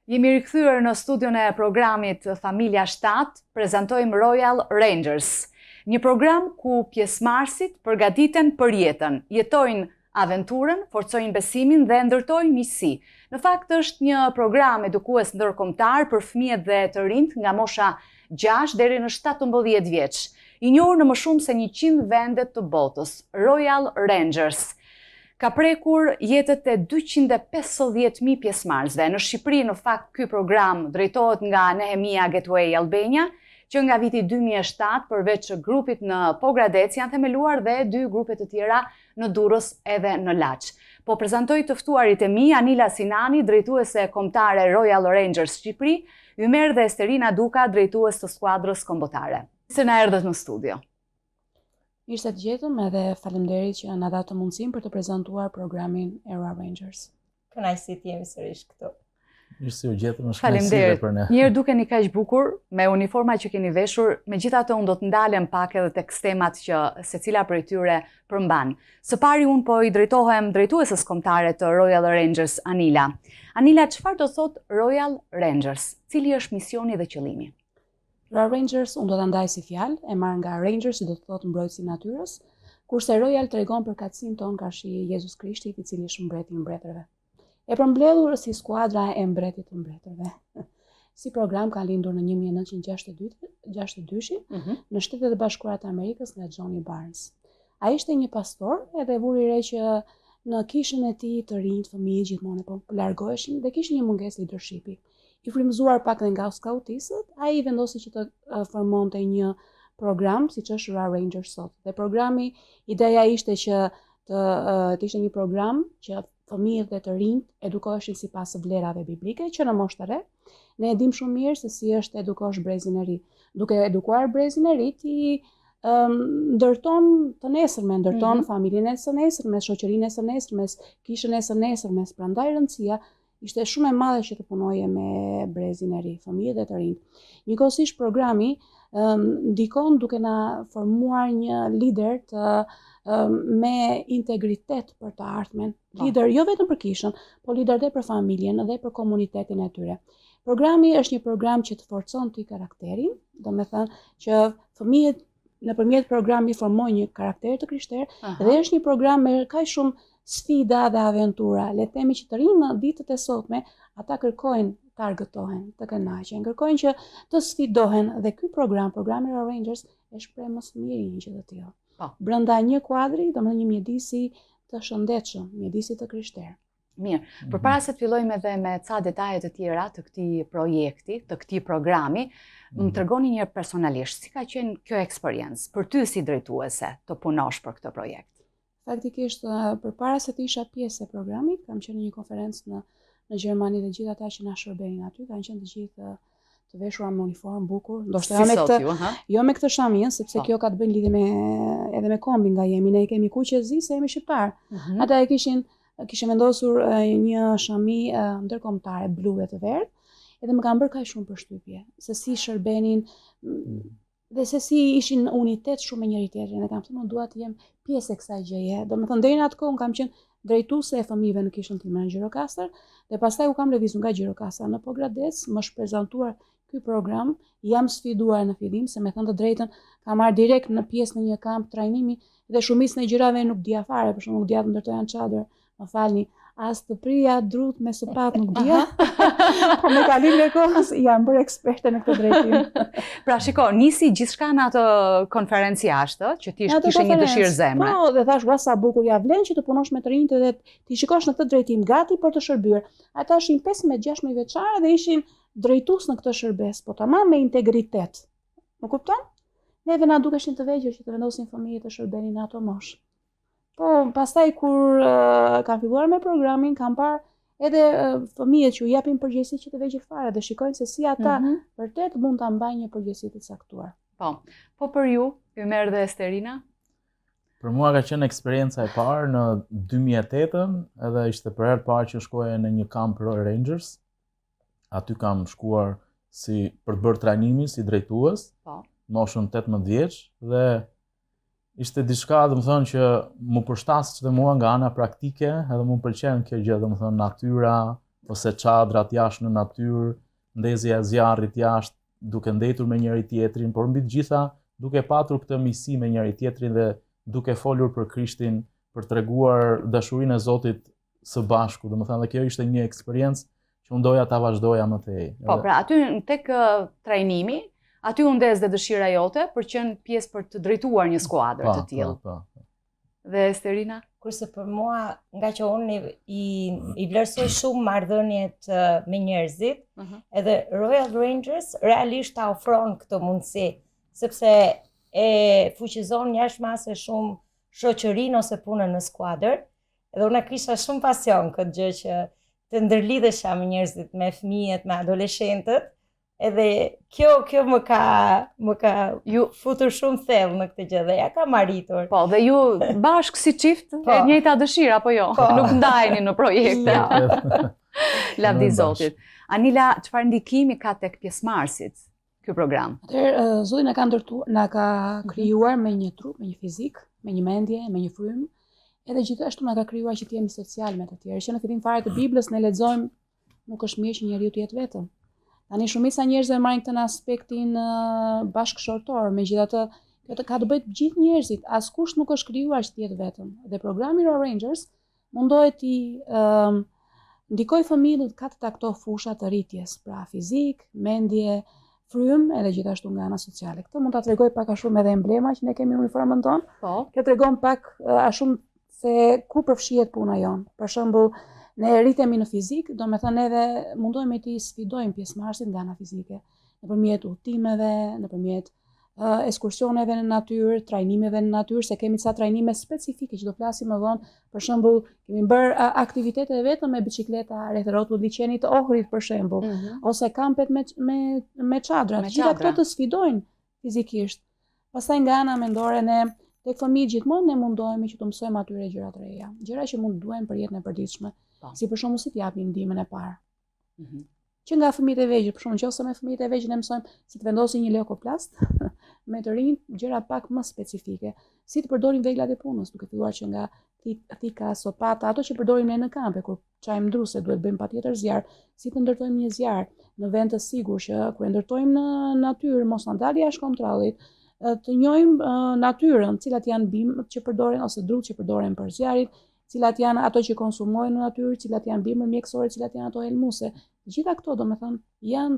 Jemi rikthyer në studion e programit Familja 7, prezantojmë Royal Rangers, një program ku pjesëmarrësit përgatiten për jetën, jetojnë aventurën, forcojnë besimin dhe ndërtojnë miqësi. Në fakt është një program edukues ndërkombëtar për fëmijët dhe të rinjt nga mosha 6 deri në 17 vjeç, i njohur në më shumë se 100 vende të botës, Royal Rangers. Ka prekur jetët e 250.000 pjesëmarrësve. Në Shqipëri, në fakt, ky program drejtohet nga Nehemia Gateway Albania, që nga viti 2007, përveç grupit në Pogradec, janë themeluar dhe 2 grupe të tjera në Durrës edhe në Laç. Po prezantoj të ftuarit e mi, Anila Sinani, drejtuese kombëtare Royal Rangers Shqipëri, Ymer dhe Esterina Duka, drejtues të skuadrës kombëtare. Se na erdhët në studio. Mirë se të gjetëm edhe faleminderit që na dha të mundësinë për të prezantuar programin Royal Rangers. Kënaqësi të jemi sërish këtu. Mirë se u gjetëm, është kënaqësi për ne. Njëherë dukeni kaq bukur me uniforma që keni veshur, megjithatë unë do të ndalem pak edhe tek temat që secila prej tyre përmban. Së pari unë po i drejtohem drejtuesës kombëtare të Royal Rangers, Anila. Anila, çfarë do thotë Royal Rangers? Cili është misioni dhe qëllimi? Royal Rangers unë do ta ndaj si fjalë, e marr nga Rangers, që do të thotë mbrojtësi i natyrës, kurse Royal tregon për katësinë tonë ka shi Jezus Krishti, i cili është mbreti i mbretërve. E përmbledhur si skuadra e mbretit të mbretërve. Si program ka lindur në 1962 në Shtetet e Bashkuara të Amerikës nga Johnny Barnes. Ai ishte një pastor edhe vuri re që në kishën e tij të rinj fëmijë gjithmonë po largoheshin dhe kishin një mungesë leadershipi. I frymëzuar pak dhe nga skautistët, ai vendosi që të formonte një program siç është Royal Rangers sot. Dhe programi, ideja ishte që të ishte një program që fëmijët dhe të rinjt edukoheshin sipas vlerave biblike, që në moshë të re ne e dimë shumë mirë se si është edukosh brezin e ri. Duke edukuar brezin e ri, ti ndërton të nesërmen, ndërton familjen e së nesërmes, shoqërinë e së nesërmes, kishën e së nesërmes, prandaj rëndësia ishte shumë e madhe që të punoje me brezin e ri, fëmijët dhe të rinjt. Njëkohësisht programi ndikon duke na formuar një lider me integritet për të ardhmen. Lider jo vetëm për kishën, po lider dhe për familjen dhe për komunitetin e tyre. Programi është një program që të forcon ti karakterin, domethënë që fëmijët nëpërmjet programit formojnë një karakter të krishterë dhe është një program me kaq shumë sfida dhe aventura. Le të themi që të rinë në ditët e sotme, ata kërkojnë të argëtohen, të kënaqen, kërkojnë që të sfidohen dhe ky programi Royal Rangers e shpreh më së miri një gjë të tillë. Brenda një kuadri, domethënë një mjedisi të shëndetshëm, mjedisi të krishterë. Mirë, përpara se të fillojmë edhe me ca detaje të tjera të këtij projekti, të këtij programi, më tregoni një personalisht si ka qenë kjo eksperiencë për ty si drejtuese të punosh për këtë projekt. Faktikisht, përpara se të isha pjesë e programit, kam qenë në një konferencë në Gjermani dhe gjithë ata që na shërbenin aty kanë qenë të gjithë të veshura me uniformë bukur, ndoshta jo me këtë shamin, sepse kjo ka të bëjë lidhje edhe me kombin nga jemi, ne kemi kuqezi se jemi shqiptar. Ata e kishin vendosur një shami ndërkombëtare blu dhe të verdhë, edhe më kanë bërë kaq shumë përshtypje se si shërbenin dhe se si ishin në unitet shumë me njëri tjetrin. Dhe kam thënë, unë dua të jem pjesë e kësaj gjëje. Domethënë deri në atë kohë kam qenë drejtuese e fëmijëve në kishën time në Gjirokastër dhe pastaj u kam lëvizur nga Gjirokastra në Pogradec, më është prezantuar ky program, jam sfiduar në fillim se me thënë të drejtën kam marrë direkt në pjesë në një kamp trajnimi dhe shumicën e gjërave nuk dija fare, për shembull nuk dija të ndërtoja çadër, më falni, as të prija drut me sopat nuk dija. Po me kalimin e kohës jam bërë eksperte në këtë drejtim. Pra shiko, nisi gjithçka në atë konferencë jashtë, që ti kishe një dëshirë zemre. Po, dhe thash, sa bukur ja vlen që të punosh me të rinjt dhe ti shikosh në këtë drejtim gati për të shërbyer. Ata ishin 15-16 vjeçare dhe ishin drejtues në këtë shërbes, po tamam me integritet. Më kupton? Neve na dukeshin të vegjël që të vendosin fëmijët të shërbenin në ato moshë. Po, pastaj kur kam filluar me programin, kam parë edhe fëmijët që u japin përgjegjësi që të vegjël fare dhe shikojnë se si ata vërtet mund ta mbajnë një përgjegjësi të caktuar. Po për ju, Ymer dhe Esterina? Për mua ka qenë eksperienca e parë në 2008, edhe ishte për herë parë që shkoja në një kamp Royal Rangers. Aty kam shkuar për të bërë trajnimin si drejtues, moshën 18 vjeç dhe ishte diçka, domethënë që më përshtas dhe mua nga ana praktike, edhe më pëlqen kjo gjë, domethënë natyra, ose çadrat jashtë në natyrë, ndezja e zjarrit jashtë, duke ndetur me njëri tjetrin, por mbi të gjitha duke patur këtë miqësi me njëri tjetrin dhe duke folur për Krishtin, për treguar dashurinë e Zotit së bashku. Domethënë dhe kjo ishte një eksperiencë që unë doja ta vazhdoja më tej. Po, pra aty tek trajnimi, aty u ndez dhe dëshira jote për qenë pjesë për të drejtuar një skuadër të tillë. Po. Dhe Esterina? Kurse për mua, nga që unë i vlerësoj shumë marrëdhëniet me njerëzit, edhe Royal Rangers realisht ta ofron këtë mundësi, sepse e fuqizon jashtëmase shumë shoqërinë ose punën në skuadër, edhe unë kisha shumë pasion këtë gjë që të ndërlidhesha me njerëzit, me fëmijët, me adoleshentët, edhe kjo më ka futur shumë thellë në këtë gjë dhe ja kam arritur. Po, dhe ju bashkë si çift e njëjta dëshirë apo jo? Nuk ndajeni në projekte. Lavdi Zotit. Anila, çfarë ndikimi ka tek pjesëmarrësit ky program? Atëherë Zoti na ka krijuar me një trup, me një fizik, me një mendje, me një frymë, edhe gjithashtu na ka krijuar që të jemi social me të tjerë. Që në fillim fare të Biblës ne lexojmë nuk është mirë që njeriu të jetë vetëm. Tani shumica njerëzve marrin këtë në aspektin bashkëshortor, megjithatë kjo ka të bëjë të gjithë njerëzit, askush nuk është krijuar që të jetë vetëm. Dhe programi Royal Rangers mundohet të ndikoj fëmijët ka të këto fusha të rritjes, pra fizik, mendje, frymë, edhe gjithashtu nga ana sociale. Këtë mund ta tregoj pak a shumë edhe emblema që ne kemi në uniformën tonë. Po. Kjo tregon pak a shumë se ku përfshihet puna jonë. Për shembull, ne rritemi në fizik, do me thënë edhe mundohemi të sfidojmë pjesëmarrësit nga ana fizike, nëpërmjet udhëtimeve, nëpërmjet ekskursioneve në natyrë, trajnimeve në natyrë, se kemi ca trajnime specifike që do flasim më vonë. Për shembull, kemi bërë aktivitete vetëm me biçikleta rreth rrotullit liçenit të Ohrit për shembull, ose kampet me çadra. Gjitha këto të sfidojnë fizikisht. Pastaj nga ana mendore ne tek fëmijët gjithmonë ne mundohemi që të mësojmë atyre gjëra të reja, gjëra që mund duhen për jetën e përditshme. Si për shembull si të japim ndihmën e parë. Që nga fëmijët e vegjël, për shembull nëse me fëmijët e vegjël ne mësojmë si të vendosin një leukoplast, me të rinj gjëra pak më specifike, si të përdorin veglat e punës, duke filluar që nga thika, sopata, ato që përdorim ne në kampe kur çajm ndruse duhet bëjmë patjetër zjarr, si të ndërtojmë një zjarr në vend të sigurt që kur e ndërtojmë në natyrë mos na dalë jashtë kontrollit, të njohim natyrën, cilat janë bimët që përdoren ose drut që përdoren për zjarrit, cilat janë ato që konsumojnë në natyrë, cilat janë bimër mjekësore, cilat janë ato helmuese. Gjitha këto, domethënë, janë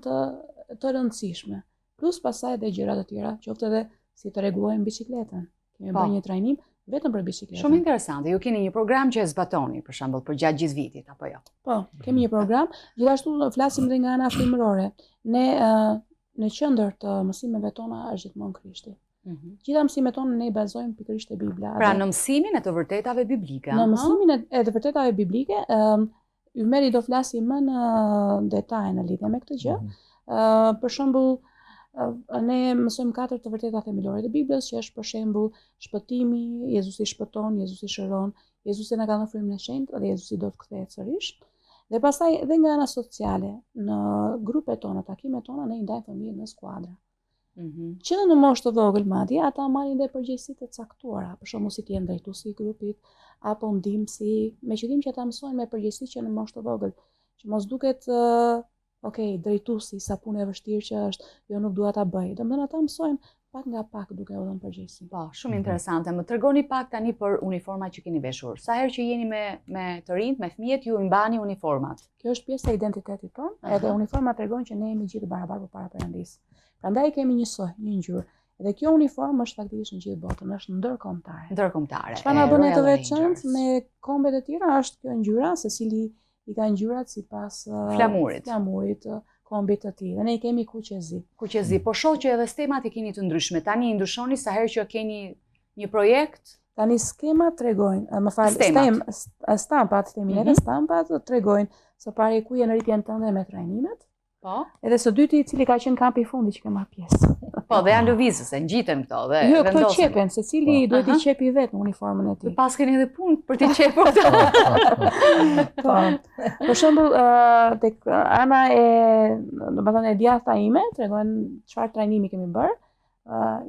të rëndësishme. Plus pasaj edhe gjëra të tjera, qoftë edhe si të rregullojmë biçikletën. Kemi bërë një trajnim vetëm për biçikletën. Shumë interesante. Ju keni një program që e zbatoni, për shembull, për gjatë gjithë vitit apo jo? Po, kemi një program. Gjithashtu flasim edhe nga ana frymërore. Ne në qendër të mësimeve tona është gjithmonë Krishti. Gjitha mësimet tonë ne i bazojmë pikërisht te Bibla. Pra në mësimin e të vërtetave biblike. Në mësimin e të vërtetave biblike, Ymeri do flasi më në detaj në lidhje me këtë gjë. Për shembull, ne mësojmë 4 të vërteta themelore të Biblës, që është për shembull shpëtimi, Jezusi shpëton, Jezusi shëron, Jezusi na ka dhënë frymën e shenjtë dhe Jezusi do të kthehet sërish. Dhe pastaj edhe nga ana sociale, në grupet tona, takimet tona, ne i ndajmë fëmijët në skuadra. Që në moshë të vogël madje, ata marrin dhe përgjegjësi të caktuara, për shembull si të jenë drejtuesi i grupit, apo ndihmësi, me qëllim që ata mësojnë me përgjegjësi që në moshë të vogël, që mos duket drejtuesi sa punë e vështirë që është, jo nuk dua ta bëj. Domethënë ata mësojnë pak nga pak duke u dhënë përgjegjësi. Po, shumë interesante. Më tregoni pak tani për uniformat që keni veshur. Sa herë që jeni me të rinjt, me fëmijët, ju i mbani uniformat. Kjo është pjesë e identitetit tonë, edhe uniforma tregon që ne jemi gjithë barabartë përpara Perëndisë. Prandaj kemi njësoj, një ngjyrë. Dhe kjo uniformë është faktikisht në gjithë botën, është ndërkombëtare. Ndërkombëtare. Çfarë na bën të veçantë me kombet e tjera është kjo ngjyra, secili i ka ngjyrat sipas flamurit, kombit të tij. Dhe ne i kemi kuqezi. Kuqezi, po shoh që edhe skemat i keni të ndryshme. Tani i ndryshoni sa herë që keni një projekt. Tani skemat tregojnë, stampat, stampat tregojnë së pari ku janë rritjen tënde me trajnimet. Po. Edhe së dyti cili ka qenë kampi i fundit që ke marrë pjesë. Po, dhe janë lëvizëse, ngjiten këto dhe jo, këto qepen, secili duhet i qepi vetë në uniformën e tij. Pas keni edhe punë për t'i qepur këto. Po. Për shembull, tek ana domethënë e djathta ime, tregojnë çfarë trajnimi kemi bërë.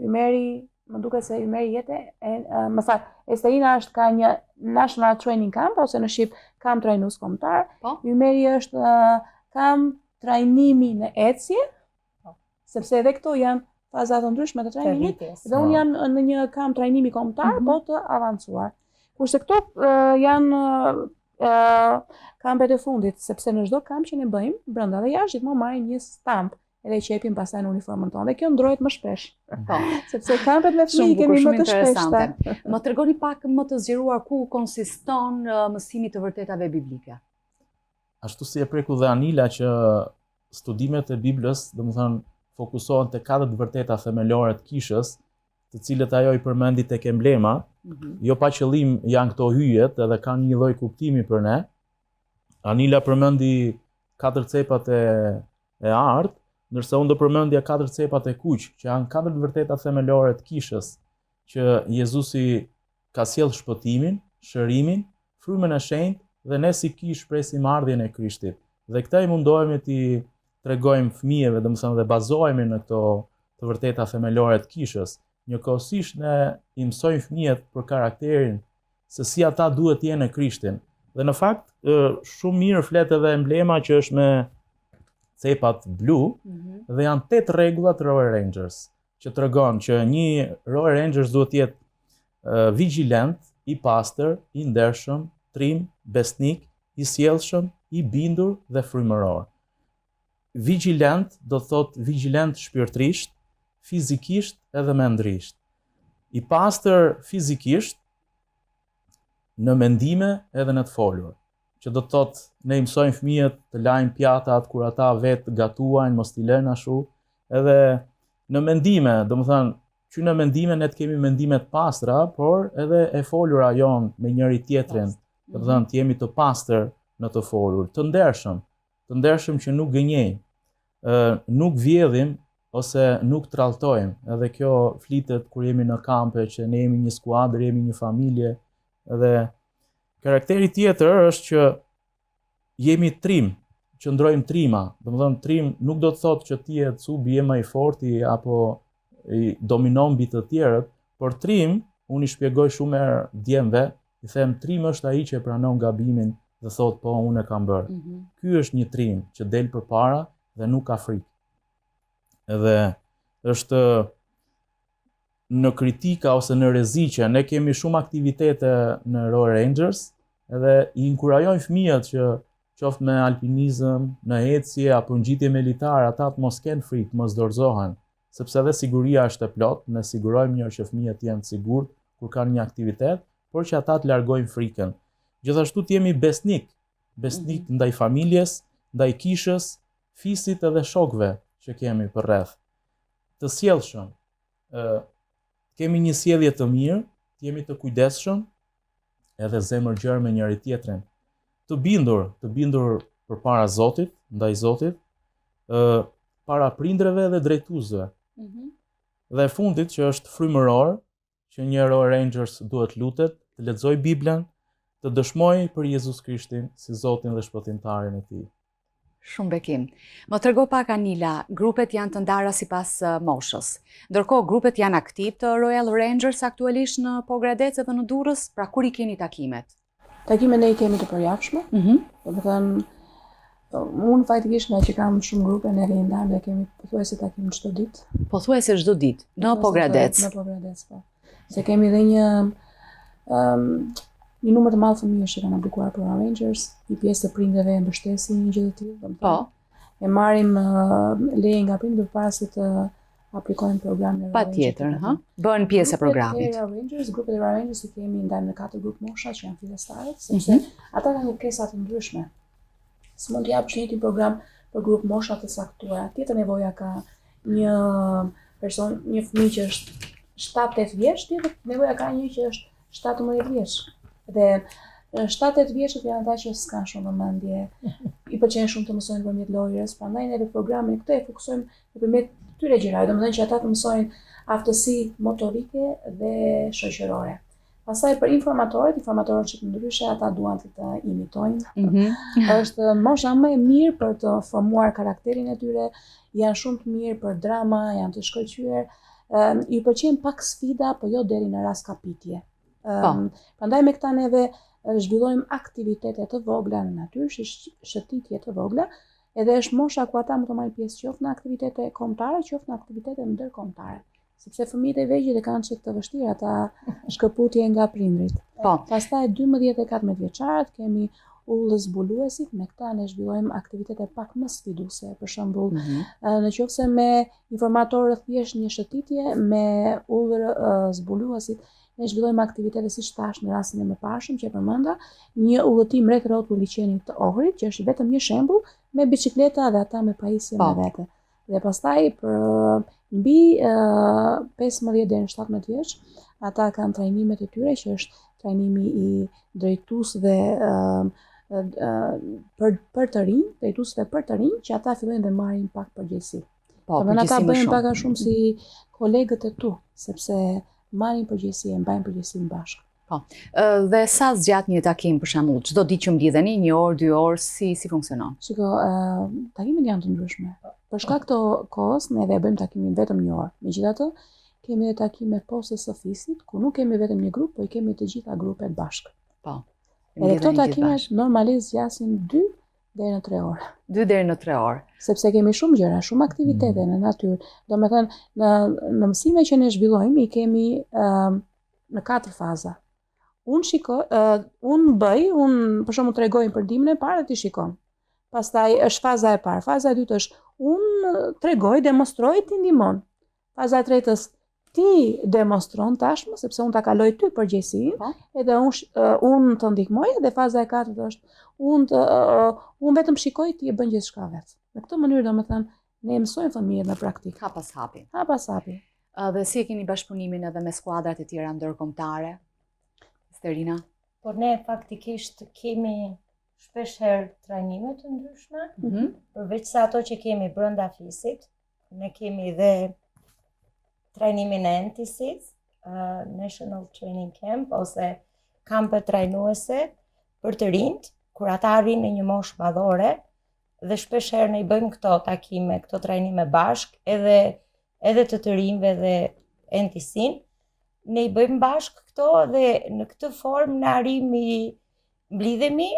Ymeri më duket se Ymeri Jete, më fal, Esteina është ka një National Training Camp, ose në Shqip kamp trajnues kombëtar. Po. Ymeri është kamp trajnimi në ecje, sepse edhe këto janë faza të ndryshme të trajnimit, dhe unë jam në një kamp trajnimi kombëtar, po të avancuar. Kurse këto janë kampet e fundit, sepse në çdo kamp që ne bëjmë, brenda dhe jashtë gjithmonë marrim një stamp edhe qepim pastaj në uniformën tonë. Dhe kjo ndrohet më shpesh. Po. Sepse kampet me fëmijë kemi më të shpeshta. Më tregoni pak më të zgjeruar ku konsiston mësimi të vërtetave biblike. Ashtu si e preku dhe Anila që studimet e Biblës, domethënë, fokusohen te 4 vërteta themelore të kishës, të cilët ajo i përmendi tek emblema, jo pa qëllim janë këto hyjet edhe kanë një lloj kuptimi për ne. Anila përmendi 4 cepat e artë, ndërsa unë do përmendja 4 cepat e kuq, që janë 4 vërteta themelore të kishës, që Jezusi ka sjell shpëtimin, shërimin, frymën e shenjtë dhe ne si kishë presim ardhjen e Krishtit. Dhe këta i mundohemi t'i tregojmë fëmijëve, domethënë dhe bazohemi në këto të vërteta themelore të kishës. Njëkohësisht ne i mësojmë fëmijët për karakterin, se si ata duhet të jenë në Krishtin. Dhe në fakt shumë mirë flet edhe emblema që është me cepat blu, dhe janë 8 rregulla të Royal Rangers, që tregon që një Royal Rangers duhet të jetë vigjilent, i pastër, i ndershëm, trim, besnik, i sjellshëm, i bindur dhe frymëror. Vigjilent do thot vigjilent shpirtërisht, fizikisht edhe mendrisht. I pastër fizikisht, në mendime edhe në të folur. Që do të thot ne i mësojmë fëmijët të lajnë pjatat kur ata vetë gatuajnë, mos t'i lënë ashtu, edhe në mendime, domethënë që në mendime ne të kemi mendime të pastra, por edhe e folura jon me njëri tjetrin, domethënë të jemi të pastër në të folur, të ndershëm që nuk gënjejmë, nuk vjedhim ose nuk tralltojmë. Edhe kjo flitet kur jemi në kampe, që ne jemi një skuadër, jemi një familje. Edhe karakteri tjetër është që jemi trim, që ndrojmë trima. Domethënë trim nuk do të thotë që ti je cubi, je më i forti apo i dominon mbi të tjerët, por trim, unë i shpjegoj shumë herë djemve, i them trim është ai që e pranon gabimin dhe thotë po unë e kam bërë. Ky është një trim që del përpara dhe nuk ka frikë. Edhe është në kritika ose në rreziqe, ne kemi shumë aktivitete në Royal Rangers, edhe i inkurajojmë fëmijët që qoftë me alpinizëm, në ecje apo ngjitje militare, ata të mos kenë frikë, mos dorëzohen, sepse edhe siguria është e plotë, ne sigurojmë mirë që fëmijët janë të sigurt kur kanë një aktivitet, por që ata të largojnë frikën. Gjithashtu të jemi besnik ndaj familjes, ndaj kishës, fisit edhe shokëve që kemi përreth. Të sjellshëm, kemi një sjellje të mirë, të jemi të kujdesshëm, edhe zemër gjerë me njëri tjetrin. Të bindur përpara Zotit, ndaj Zotit, para prindreve dhe drejtuesve. Dhe e fundit që është frymëror, që një Royal Rangers duhet lutet, të lexoj Biblën, të dëshmoj për Jezus Krishtin si Zotin dhe shpëtimtarin e tij. Shumë bekim. Më trego pak Anila, grupet janë të ndara sipas moshës. Ndërkohë grupet janë aktiv të Royal Rangers aktualisht në Pogradec edhe në Durrës, pra kur i keni takimet? Takimet ne i kemi të përjashme. Domethënë unë faktikisht nga që kam shumë grupe, ne i ndajmë dhe kemi pothuajse takim çdo ditë. Pothuajse çdo ditë në Pogradec. Në Pogradec, po. Se kemi dhe një numër të madh fëmijësh që kanë aplikuar për Rangers, një pjesë të prindërve e mbështesin një gjë të tillë. Po. E marrim leje nga prindërit para se të aplikojnë programin e Patjetër, ha. Bëhen pjesë e programit. Grupet e Rangers i kemi ndajmë në 4 grup mosha që janë fillestarët, sepse ata kanë kërkesa të ndryshme. S'mund të japësh një program për grup mosha të saktuara. Tjetër nevoja ka një person, një fëmijë që është 7-8 vjeç, tjetër nevoja ka një që është 17 vjeç. Dhe 7-8 vjeçët janë ata që s'kan shumë vëmendje, i pëlqen shumë të mësojnë nëpërmjet lojës, prandaj ne në programin këtu e fokusojmë nëpërmjet këtyre gjërave, domethënë që ata të mësojnë aftësi motorike dhe shoqërore. Pastaj për informatorët që të ndryshe ata duan të imitojnë. Është mosha më e mirë për të formuar karakterin e tyre, janë shumë të mirë për drama, janë të shkëlqyer Ju pëlqen pak sfida, po jo deri në rast kapitje. Prandaj me këta neve zhvillojmë aktivitete të vogla në natyrë, shëtitje të vogla, edhe është mosha ku ata mund të marrin pjesë qoftë në aktivitete kombëtare, qoftë në aktivitete ndërkombëtare. Sepse fëmijët e vegjël e kanë çik të vështirë ata shkëputje nga prindrit. Pastaj 12 e 14 vjeçarët kemi udhës zbuluesit, me këta ne zhvillojmë aktivitete pak më sfiduese, për shembull, nëse me informatorë thjesht një shëtitje, me udhër zbuluesit ne zhvillojmë aktivitete siç thash në rastin e mëparshëm që e përmenda, një udhëtim rreth rrotullit liçenit të Ohrit, që është vetëm një shembull, me bicikleta dhe ata me pajisje me vete. Dhe pastaj për mbi 15 deri në 17 vjeç, ata kanë trajnimet e tyre, që është trajnimi i drejtuesve për të rinj, drejtuesve për të rinj, që ata fillojnë dhe marrin pak përgjegjësi. Ata bëjnë pak a shumë si kolegët e tu, sepse marrin përgjegjësi e mbajnë përgjegjësinë bashkë. Dhe sa zgjat një takim për shembull, çdo ditë që mblidheni, 1 orë, 2 orë, si funksionon? Shiko, takimet janë të ndryshme. Për shkak të kohës, neve bëjmë takimin vetëm 1 orë. Megjithatë, kemi edhe takime post së fisit, ku nuk kemi vetëm një grup, por kemi të gjitha grupet bashkë. Edhe këto takimet normalisht zgjasin 2 deri në 3 orë. 2 deri në 3 orë. Sepse kemi shumë gjëra, shumë aktivitete në natyrë. Domethënë, në mësime që ne zhvillojmë, i kemi në 4 faza. Unë për shembull tregoj për dimën e parë dhe ti shikon. Pastaj është faza e parë. Faza e dytë është unë tregoj, demonstroj, ti ndihmon. Faza e tretës ti demonstron tashmë, sepse unë ta kaloj ty përgjegjësinë, edhe unë të ndihmoj, dhe faza e katërt është unë vetëm shikoj, ti e bën gjithçka vetë. Në këtë mënyrë domethënë ne mësojmë fëmijët në praktikë. Hap pas hapi. Hap pas hapi. Dhe si e keni bashkëpunimin edhe me skuadrat e tjera ndërkombëtare? Sterina? Por ne faktikisht kemi shpesh herë trajnime të ndryshme, përveç se ato që kemi brenda fisit, ne kemi dhe trajnimin e NTC-s, National Training Camp, ose kampe trajnuese për të rinjt, kur ata arrin në një moshë madhore, dhe shpesh herë ne i bëjmë këto takime, këto trajnime bashk, edhe të rinjve dhe NTC-n, ne i bëjmë bashk këto dhe në këtë formë ne arrimi mblidhemi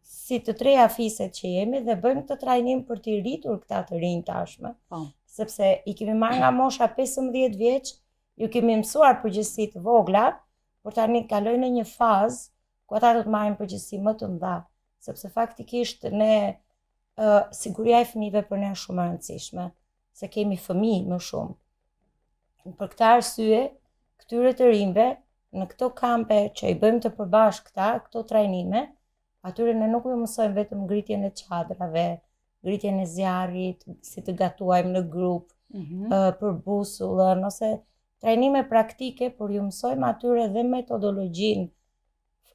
si të treja fiset që jemi dhe bëjmë këtë trajnim për t'i rritur këta të rinj tashme. Sepse i kemi marrë nga mosha 15 vjeç, ju kemi mësuar përgjegjësi të vogla, por tani kalojnë në një fazë ku ata do të marrin përgjegjësi më të mëdha, sepse faktikisht ne siguria e fëmijëve për ne është shumë e rëndësishme, se kemi fëmijë më shumë. Për këtë arsye, këtyre të rinjve, në këto kampe që i bëjmë të përbashkëta, këto trajnime, atyre ne nuk ju mësojmë vetëm ngritjen e çadrave, ngritjen e zjarrit, si të gatuajmë në grup, për busullën, ose trajnime praktike, por ju mësojmë atyre dhe metodologjinë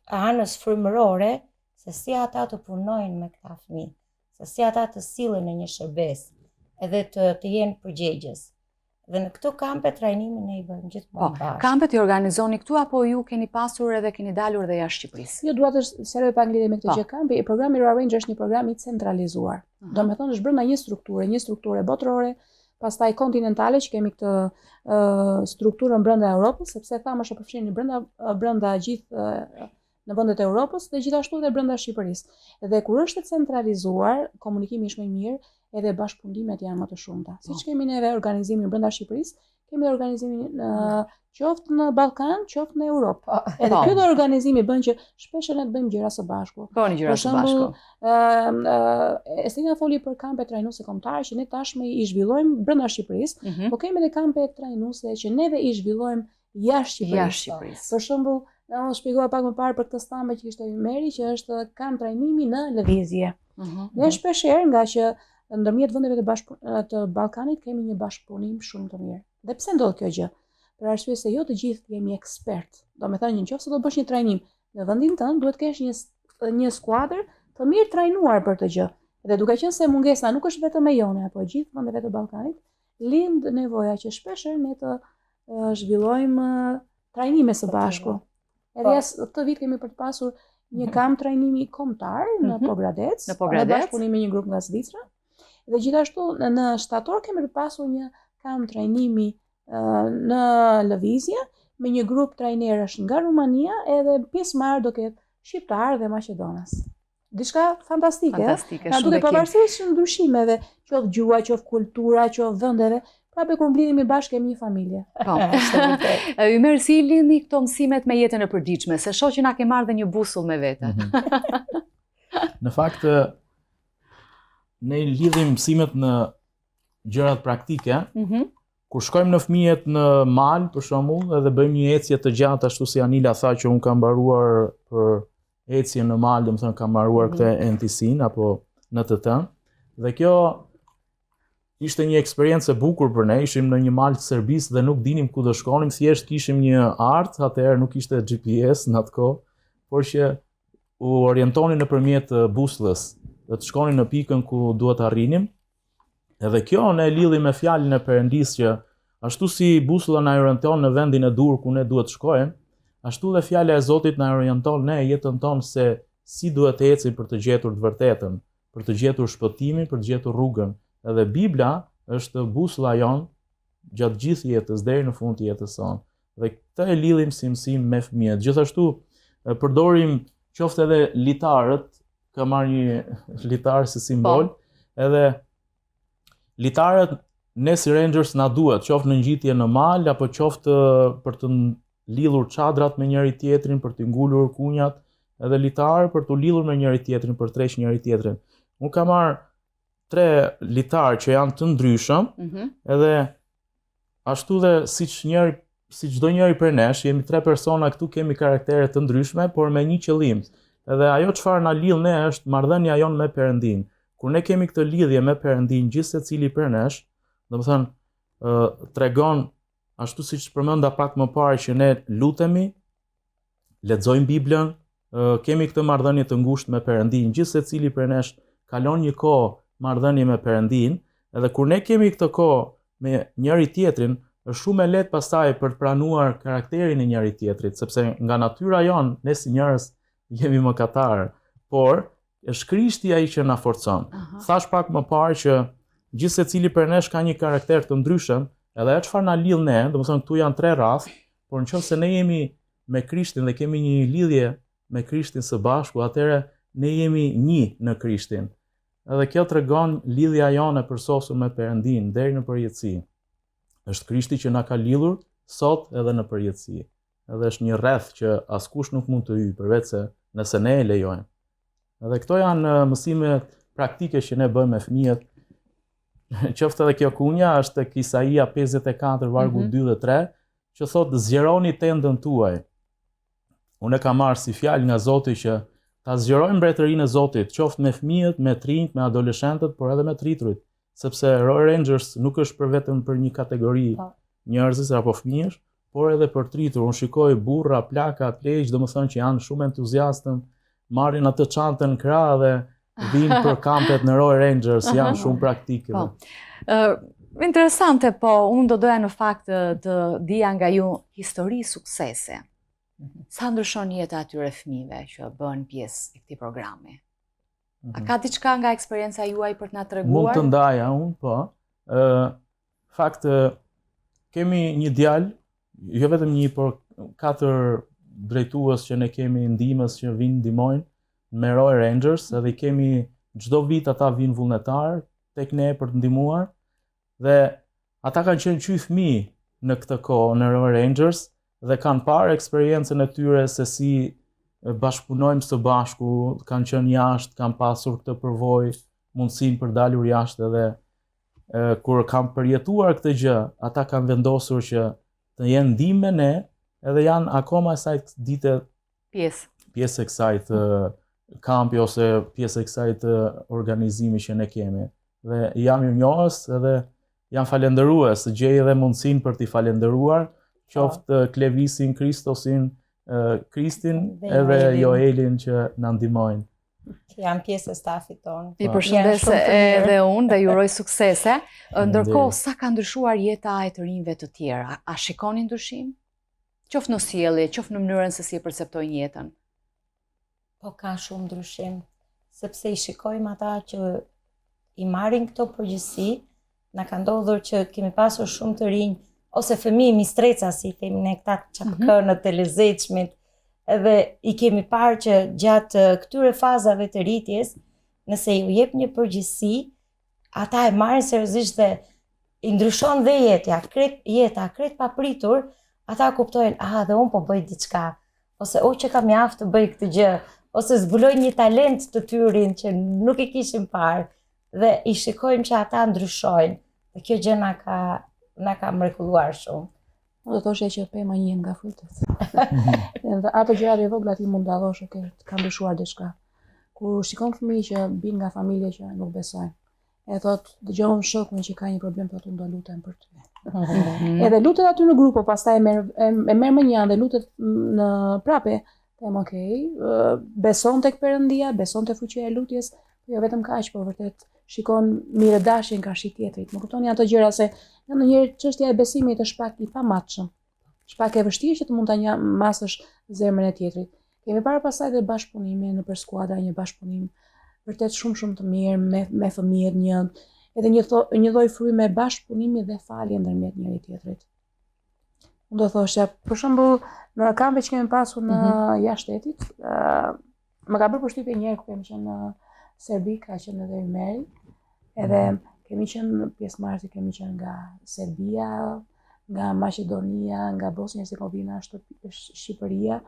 anës frymërore, se si ata të punojnë me këta fëmijë, se si ata të sillen në një shërbes, edhe të jenë përgjegjës. Dhe në këto kampe trajnimin ne i bëjmë gjithmonë bashkë. Kampet i organizoni këtu apo ju keni pasur edhe keni dalur dhe jashtë Shqipërisë? Jo, dua të sqaroj pak lidhje me këtë gjë kampi. Programi Raw Ranger është një program i centralizuar. Domethënë është brenda një strukture botërore, pastaj kontinentale që kemi këtë strukturën brenda Europës, sepse thamë është e përfshirë brenda gjithë në vendet e Europës dhe gjithashtu edhe brenda Shqipërisë. Dhe kur është e centralizuar, komunikimi është më i mirë, edhe bashkëpunimet janë më të shumta. Siç kemi neve organizimin brenda Shqipërisë, kemi organizimin qoftë në Ballkan, qoftë në Europë. Edhe ky organizimi bën që shpesh ne të bëjmë gjëra së bashku. Bëni gjëra së bashku. Estina foli për kampe trajnuese kombëtare që ne tashmë i zhvillojmë brenda Shqipërisë, por kemi edhe kampe trajnuese që neve i zhvillojmë jashtë Shqipërisë. Për shembull, unë shpjegova pak më parë për këtë stambe që ishte Meri, që është kamp trajnimi në lëvizje. Ne shpesh herë nga që ndërmjet vendeve të Ballkanit kemi një bashkëpunim shumë të mirë. Dhe pse ndodh kjo gjë? Për arsye se jo të gjithë jemi ekspert. Domethënë, nëse do bësh një trajnim në vendin tënd, duhet të kesh një skuadër të mirë trajnuar për të gjë. Dhe duke qenë se mungesa nuk është vetëm e jone, apo gjithë vendeve të Ballkanit, lind nevoja që shpesh ne të zhvillojmë trajnime së bashku. Edhe këtë vit kemi për të pasur një kamp trajnimi kombëtar në Pogradec, në bashkëpunim me një grup nga Zvicra. Dhe gjithashtu në shtator kemi të pasur një kamp trajnimi në lëvizje me një grup trajnerësh nga Rumania edhe pjesëmarrë do ketë shqiptar dhe maqedonas. Diçka fantastike. Fantastike, Na shumë duket bekim. pavarësisht ndryshimeve, qoftë gjua, qoftë kultura, qoftë vendeve, prapë kur mblidhemi bashkë kemi një familje. Po. Ymer, si lidhni këto mësimet me jetën e përditshme, se shoh që na ke marrë dhe një busull me vete. Në fakt, ne lidhim mësimet në gjërat praktike. Kur shkojmë në fëmijët në mal, për shembull, edhe bëjmë një ecje të gjatë, ashtu si Anila tha që unë kam mbaruar për ecje në mal, domethënë kam mbaruar këtë NTC-n apo NTT. Dhe kjo ishte një eksperiencë e bukur për ne. Ishim në një mal të Serbisë dhe nuk dinim ku do shkonim, thjesht kishim një art, atëherë nuk ishte GPS në atë kohë, por që u orientonin nëpërmjet busullës, dhe të shkonin në pikën ku duhet arrinim. Edhe kjo ne lidhim me fjalën e Perëndis që ashtu si busulla na orienton në vendin e dur ku ne duhet shkojmë, ashtu dhe fjala e Zotit na orienton ne jetën tonë se si duhet të ecim për të gjetur të vërtetën, për të gjetur shpëtimin, për të gjetur rrugën. Edhe Bibla është busulla jon gjatë gjithë jetës deri në fund të jetës sonë. Dhe këtë e lidhim si mësim me fëmijët. Gjithashtu përdorim qoftë edhe litarët, ka marrë një litar si simbol, edhe litarët ne si Rangers na duhet, qoftë në ngjitje në mal apo qoftë për të lidhur çadrat me njëri tjetrin, për të ngulur kunjat, edhe litar për të lidhur me njëri tjetrin, për të rresh njëri tjetrin. Unë kam marrë 3 litar që janë të ndryshëm, edhe ashtu dhe si çdo njëri për nesh, jemi 3 persona këtu, kemi karaktere të ndryshme, por me një qëllim. Edhe ajo çfarë na lidh ne është marrëdhënia jon me Perëndin. Kur ne kemi këtë lidhje me Perëndin, gjithë secili për nesh, domethënë tregon ashtu siç përmenda pak më parë që ne lutemi, lexojmë Biblën, kemi këtë marrëdhënie të ngushtë me Perëndin, gjithë secili për nesh kalon një kohë marrëdhënie me Perëndin, edhe kur ne kemi këtë kohë me njëri tjetrin, është shumë e lehtë pastaj për të pranuar karakterin e njëri tjetrit, sepse nga natyra jon ne si njerëz jemi mëkatarë, por është Krishti ai që na forcon. Thash pak më parë që gjithë secili për nesh ka një karakter të ndryshëm, edhe ajo çfarë na lidh ne, domethënë këtu janë 3 raste, por nëse ne jemi me Krishtin dhe kemi një lidhje me Krishtin së bashku, atëherë ne jemi një në Krishtin. Edhe kjo tregon lidhja jone e përsosur me Perëndin deri në përjetësi. Është Krishti që na ka lidhur sot edhe në përjetësi. Edhe është një rreth që askush nuk mund të hyjë përveç se nëse ne e lejojmë. Edhe këto janë mësime praktike që ne bëjmë me fëmijët. Qoftë edhe kjo kunja është tek Isaia 54 vargu 2 dhe 3, që thotë zgjeroni tendën tuaj. Unë e kam marrë si fjalë nga Zoti që ta zgjerojmë mbretërinë e Zotit, qoftë me fëmijët, me trinjt, me adoleshentët, por edhe me të rriturit, sepse Royal Rangers nuk është për vetëm për një kategori njerëzish apo fëmijësh, por edhe për të rritur. Unë shikoj burra, plaka, pleq, domethënë që janë shumë entuziastë, marrin atë çantën në krah dhe vinë për kampet në Royal Rangers, janë shumë praktike. Interesante, po unë do doja në fakt të dija nga ju histori suksese. Sa ndryshon jeta atyre fëmijëve që bën pjesë e këtij programi? A ka diçka nga eksperienca juaj për të na treguar? Mund të ndaja unë, po. Fakt kemi një djalë, jo vetëm një, por 4 drejtues që ne kemi ndihmës që vinë ndihmojnë me Royal Rangers, edhe kemi çdo vit ata vinë vullnetar tek ne për të ndihmuar, dhe ata kanë qenë qy fëmijë në këtë kohë në Royal Rangers dhe kanë parë eksperiencën e tyre se si bashkëpunojmë së bashku, kanë qenë jashtë, kanë pasur këtë përvojë, mundësinë për dalur jashtë, edhe kur kanë përjetuar këtë gjë, ata kanë vendosur që të jenë ndihmë me ne, edhe janë akoma asaj dite pjesë e kësaj të kampi ose pjesë e kësaj të organizimi që ne kemi. Dhe jam mirënjohës edhe jam falendërues, gjej edhe mundësinë për t'i falendëruar, qoftë Klevisin, Kristosin, Kristin edhe Joelin që na ndihmojnë. Që janë pjesë e stafit tonë. I përshëndes edhe unë dhe ju uroj suksese. Ndërkohë, sa ka ndryshuar jeta e të rinjve të tjera? A shikoni ndryshim? Qoftë në sjellje, qoftë në mënyrën se si e perceptojnë jetën? Po ka shumë ndryshim, sepse i shikojmë ata që i marrin këto përgjegjësi. Na ka ndodhur që kemi pasur shumë të rinj ose fëmijë mistreca, si themi ne këta çapkënët e lezetshmit, edhe i kemi parë që gjatë këtyre fazave të rritjes, nëse ju jep një përgjegjësi, ata e marrin seriozisht dhe i ndryshon dhe jeta krejt papritur, ata kuptojnë, dhe unë po bëj diçka, ose që kam mjaft të bëj këtë gjë, ose zbuloj një talent të tyrin që nuk e kishim parë, dhe i shikojmë që ata ndryshojnë, dhe kjo gjë na ka mrekulluar shumë. Do thoshe që pema njën nga frutet. Dhe ato gjërat e vogla ti mund ta dallosh, ka ndryshuar diçka. Kur shikon fëmijë që bin nga familje që nuk besojnë, e thot dëgjon shokun që ka një problem, thotë unë do lutem për ty. Edhe lutet aty në grupo, pastaj e merr më një dhe lutet në prape, them beson tek Perëndia, beson te fuqia e lutjes, jo vetëm kaq, por vërtet shikon mirë dashin ka shi tjetrit. Më kuptoni ato gjëra se ndonjëherë çështja e besimit është pak i pamatshëm. Është pak e vështirë që të mund ta masësh zemrën e tjetrit. Kemi parë pastaj dhe bashkëpunime nëpër skuadra, një bashkëpunim vërtet shumë të mirë me fëmijët, edhe një lloj fryme bashkëpunimi dhe falje ndërmjet njëri tjetrit. Unë do thosha, për shembull, në kampe që kemi pasur në jashtë shtetit, më ka bërë përshtypje një herë ku kemi qenë në Serbi, ka qenë edhe Meri, edhe kemi qenë pjesëmarrësi, kemi qenë nga Serbia, nga Maqedonia, nga Bosnia-Hercegovina, Shqipëria,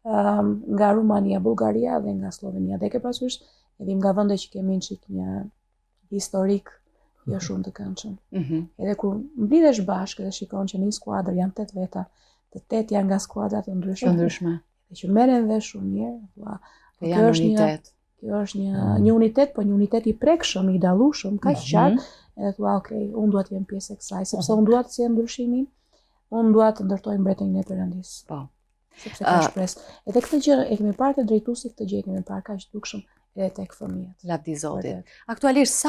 nga Rumania, Bullgaria dhe nga Slovenia. Dhe ke parasysh edhe nga vende që kemi një historik jo shumë të këndshëm. Edhe kur mblidhesh bashkë dhe shikon që në një skuadër janë 8 veta, të 8 janë nga skuadra të ndryshme. Dhe që merren vesh shumë mirë, kjo është një unitet, po një unitet i prekshëm, i dallueshëm, kaq qartë, edhe thua, unë dua të jem pjesë e kësaj, sepse unë dua të sjell ndryshimin, unë dua të ndërtoj mbretërinë e Perëndis. Po. Sepse ka shpresë. Edhe këtë gjë e kemi parë te drejtuesi, këtë gjë e kemi parë kaq dukshëm edhe tek fëmijët. Lavdi Zotit. Aktualisht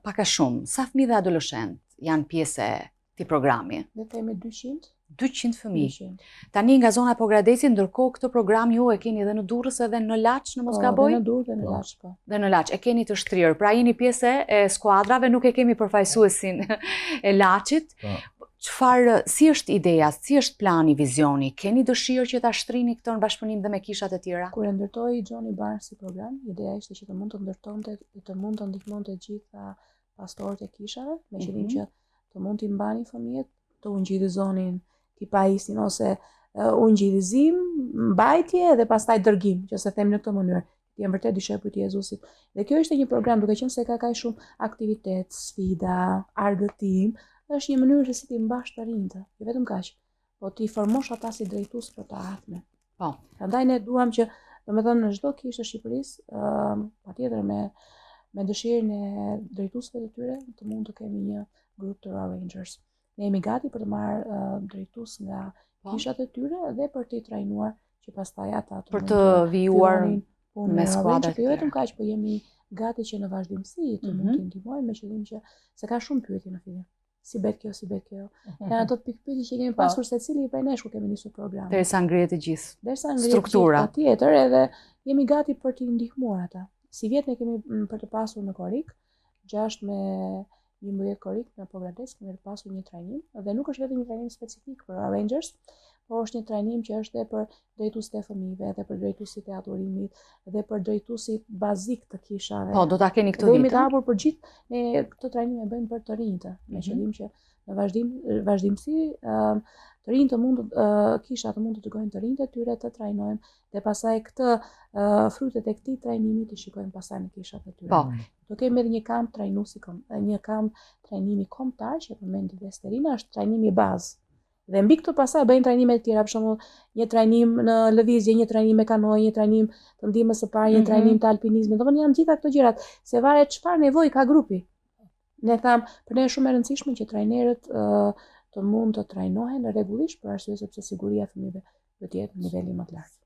pak a shumë, sa fëmijë dhe adoleshent janë pjesë e këtij programi? Ne themi 200. 200 fëmijë. Tani nga zona e Pogradecit, ndërkohë këtë program ju e keni edhe në Durrës edhe në Laç, në mos gaboj? Në Durrës dhe në Laç, po. Dhe në Laç, e keni të shtrirë. Pra jeni pjesë e skuadrave, nuk e kemi përfaqësuesin e Laçit. Si është ideja, si është plani, vizioni? Keni dëshirë që ta shtrini këtë në bashkëpunim dhe me kishat e tjera? Kur e ndërtoi Johnny Barnes si program, ideja ishte që të mund të ndërtonte, të mund të ndihmonte gjitha pastorët e kishave, me qëllim që të mund t'i mbani fëmijët, të ungjillizonin, t'i paisnin ose ungjillizim, mbajtje dhe pastaj dërgim, që se them në këtë mënyrë. Jam vërtet dishepull i Jezusit. Dhe kjo ishte një program, duke qenë se ka kaq shumë aktivitet, sfida, argëtim, është një mënyrë se si ti mbash të rinjtë, jo vetëm kaq, po ti formosh ata si drejtues për të ardhmen. Po. Prandaj ne duam që, domethënë në çdo kishë të Shqipërisë, patjetër me dëshirën e drejtuesve të tyre, të mund të kemi një grup të Rangers. Ne jemi gati për të marrë drejtues nga kishat e tyre dhe për t'i trajnuar që pastaj ata për të vijuar me skuadrat. Jo vetëm kaq, po jemi gati që në vazhdimsi të mund të ndihmojmë me qëllim që se ka shumë pyetje në fillim. Si bet kjo. Janë ato pikpyetje që kemi pasur secili prej nesh ku kemi nisur programin. Derisa ngrihet të gjithë. Struktura. Patjetër, edhe jemi gati për t'i ndihmuar ata. Si vjet ne kemi për të pasur në Korrik, 6 me 11 Korrik në Pogradec, kemi të pasur një trajnim, dhe nuk është vetëm një trajnim specifik për Rangers, por është një trajnim që është edhe për drejtuesit e fëmijëve, edhe për drejtuesit e adhurimit, edhe për drejtuesit bazik të kishave. Po, do ta keni këtë vit. Jemi të hapur për gjithë, ne këtë trajnim e bëjmë për të rinjtë, me qëllim që në vazhdimsi të rinjtë të mund kishat të mund të dërgojnë të rinjtë e tyre, të trajnojmë dhe pastaj këtë frutet e këtij trajnimi të shikojmë pastaj në kishat e tyre. Po. Do kemi edhe një kamp trajnuesi, një kamp trajnimi kombëtar që përmendi Vesterina, është trajnimi bazë. Dhe mbi këtë pastaj bëjnë trajnime të tjera, për shembull, një trajnim në lëvizje, një trajnim me kanoi, një trajnim të ndihmës së parë, një trajnim të alpinizmit. Domethënë janë gjitha këto gjërat, se varet çfarë nevojë ka grupi. Ne tham, për ne është shumë e rëndësishme që trajnerët të mund të trajnohen rregullisht për arsye sepse siguria e fëmijëve do të jetë në nivelin më të lartë.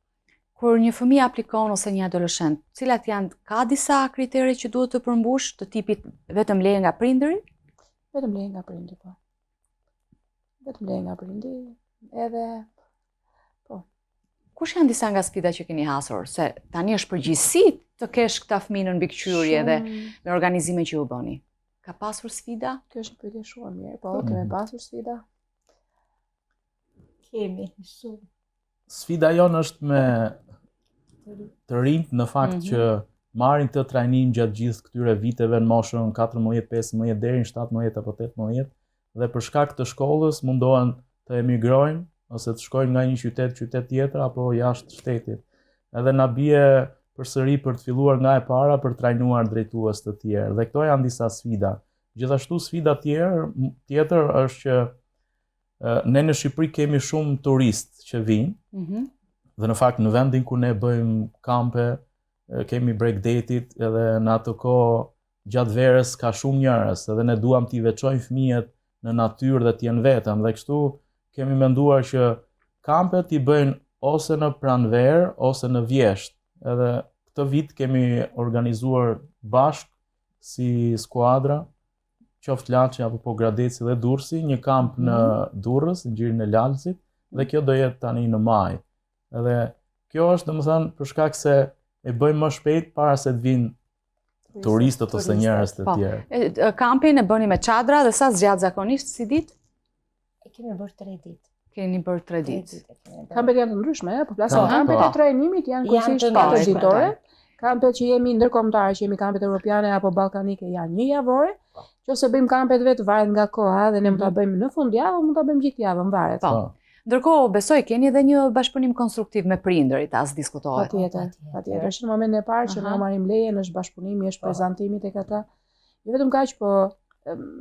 Kur një fëmijë aplikon ose një adoleshent, cilat ka disa kritere që duhet të përmbush, të tipit vetëm leje nga prindëri? Vetëm leje nga prindi, po. Vetëm leje nga prindi, edhe po. Kush janë disa nga sfidat që keni hasur? Se tani është përgjegjësi të kesh këta fëmijë në mbikëqyrje dhe me organizimin që ju bëni. Ka pasur sfida? Kjo është një pyetje shumë e mirë, po kemi pasur sfida. Kemi, shumë. Sfida jonë është me të rinjt në fakt që marrin këtë trajnim gjatë gjithë këtyre viteve në moshën 14, 15 deri në 17 apo 18 dhe për shkak të shkollës mundohen të emigrojnë ose të shkojnë nga një qytet tjetër apo jashtë shtetit. Edhe na bie përsëri për të filluar nga e para për trajnuar drejtues të tjerë. Dhe këto janë disa sfida. Gjithashtu sfida tjetër është që ne në Shqipëri kemi shumë turistë që vinë. Dhe në fakt në vendin ku ne bëjmë kampe, kemi breakdate-it edhe në atë kohë gjatë verës ka shumë njerëz, edhe ne duam t'i veçojmë fëmijët në natyrë dhe t'jenë vetëm. Dhe kështu kemi menduar që kampet i bëjnë ose në pranverë ose në vjesht. Edhe këtë vit kemi organizuar bashkë si skuadra, qoftë Laçi apo po Gradeci dhe Durrësi, një kamp në Durrës, në gjirin e Lalësit, dhe kjo do jetë tani në maj. Edhe kjo është domethënë për shkak se e bëjmë më shpejt para se të vinë turistët ose njerëz të tjerë. Kampin e bëni me çadra dhe sa zgjat zakonisht si ditë? E kemi bërë 3 ditë. Keni bërë 3 ditë. Kampet janë të ndryshme, po flasim kampet e trajnimit janë kursisht 4 ditore. Kampet që jemi ndërkombëtare, që jemi kampet europiane apo ballkanike janë 1 javore. Nëse bëjmë kampet vetë varet nga koha dhe ne mund ta bëjmë në fundjavë, mund ta bëjmë gjithë javën, varet. Ndërkohë, besoj keni edhe një bashkëpunim konstruktiv me prindërit, as diskutohet. Patjetër. Është në momentin e parë që ne marrim lejen, është bashkëpunimi, është prezantimi tek ata. Jo vetëm kaq, po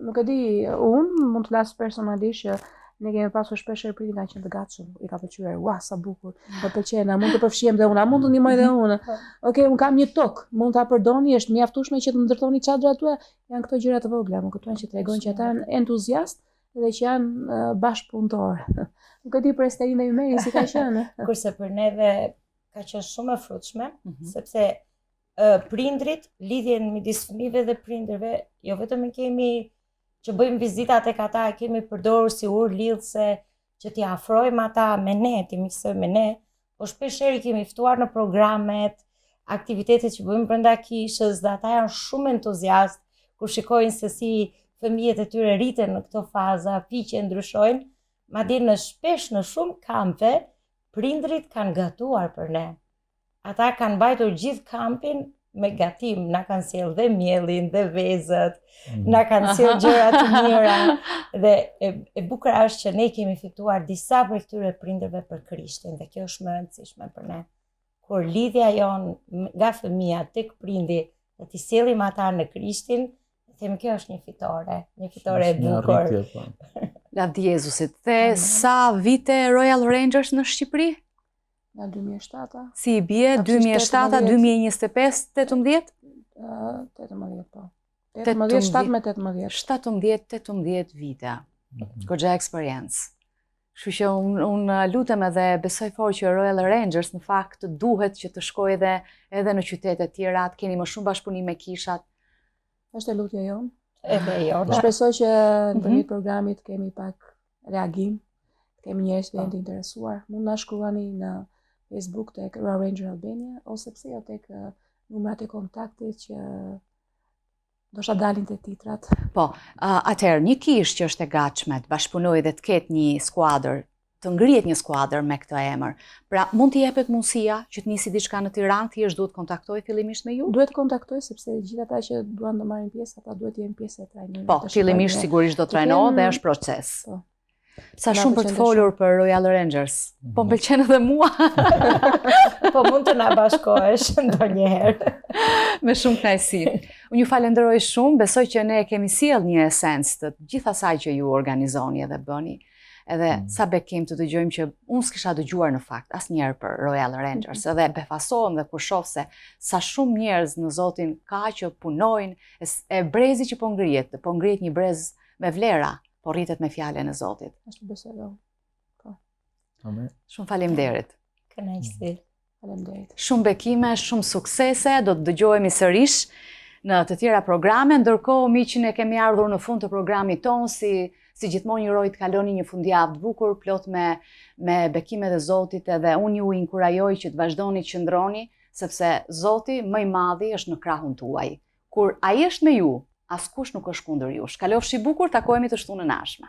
nuk e di, unë mund të flas personalisht që ne kemi pasur shpesh prindë nga qenë të gatshëm, i ka pëlqyer, ua sa bukur, më pëlqen, a mund të përfshihem dhe unë, a mund të ndihmoj dhe unë. Okej, unë kam një tokë, mund ta përdorni, është mjaftueshme që të ndërtoni çadrat tuaja, janë këto gjëra të vogla, më kupton që tregojnë që ata janë entuziast dhe që janë bashkëpunëtor. Nuk e di për Estelina i Meri si ka qenë. Kurse për neve ka qenë shumë e frutshme, sepse prindrit, lidhjen midis fëmijëve dhe prindërve, jo vetëm kemi që bëjmë vizita tek ata, kemi përdorur si ur lidhse që t'i afrojmë ata me ne, t'i miksojmë me ne, po shpeshherë kemi ftuar në programet, aktivitetet që bëjmë brenda kishës, dhe ata janë shumë entuziast kur shikojnë se si fëmijët e tyre rriten në këto faza, piqe ndryshojnë, madje në shumë kampe, prindrit kanë gatuar për ne. Ata kanë mbajtur gjithë kampin me gatim, na kanë sjellë dhe mielin dhe vezët, na kanë sjellë gjëra të mira dhe e bukur është që ne kemi fituar disa prej këtyre prindërve për Krishtin dhe kjo është më e rëndësishme për ne. Kur lidhja jon nga fëmia tek prindi dhe t'i sjellim ata në Krishtin, them kjo është një fitore e bukur. Lavdi Jezusit. Dhe sa vite Royal Rangers në Shqipëri? Nga 2007. Si i bie 2007, 2025, 18? 18 po. 17-18 vite. Goxha eksperiencë. Kështu që unë lutem edhe besoj fort që Royal Rangers në fakt duhet që të shkojë edhe në qytete të tjera, të keni më shumë bashkëpunim me kishat. Është e lutja jonë. Edhe jonë. Shpresoj që në përmjet programit kemi pak reagim, kemi njerëz të interesuar. Mund na shkruani në Facebook tek Royal Ranger Albania ose pse jo tek numrat e kontaktit që do shta dalin të titrat. Po, atëherë një kishë që është e gatshme të bashkëpunojë dhe të ketë një skuadër, të ngrihet një skuadër me këtë emër. Pra, mund t'i jepet mundësia që të nisi diçka në Tiranë, thjesht duhet kontaktoj fillimisht me ju? Duhet kontaktoj sepse gjithë ata që duan të marrin pjesë, ata duhet të jenë pjesë e trajnimit. Po, fillimisht sigurisht do trajnohet dhe është proces. Po. Sa shumë për të folur për Royal Rangers. Po m'pëlqen edhe mua. Po mund të na bashkohesh ndonjëherë. Me shumë kënaqësi. Unë ju falenderoj shumë, besoj që ne kemi sjell një esencë të gjithë asaj që ju organizoni edhe bëni. Edhe sa bekim të dëgjojmë që unë s'kisha dëgjuar në fakt asnjëherë për Royal Rangers, edhe befasohem dhe kur shoh se sa shumë njerëz në Zotin ka që punojnë, e brezi që po ngrihet një brez me vlera, po rritet me fjalën e Zotit. Ashtu besoj. Po. Amen. Shumë faleminderit. Kënaqësi. Faleminderit. Shumë bekime, shumë suksese, do të dëgjohemi sërish në të tjera programe, ndërkohë miqin e kemi ardhur në fund të programit ton, si gjithmonë ju uroj të kaloni një fundjavë të bukur, plot me bekimet e Zotit, edhe unë ju inkurajoj që të vazhdoni të qëndroni, sepse Zoti më i madhi është në krahun tuaj. Kur ai është me ju, askush nuk është kundër jush. Kalofshi bukur, takohemi të shtunën e ardhshme.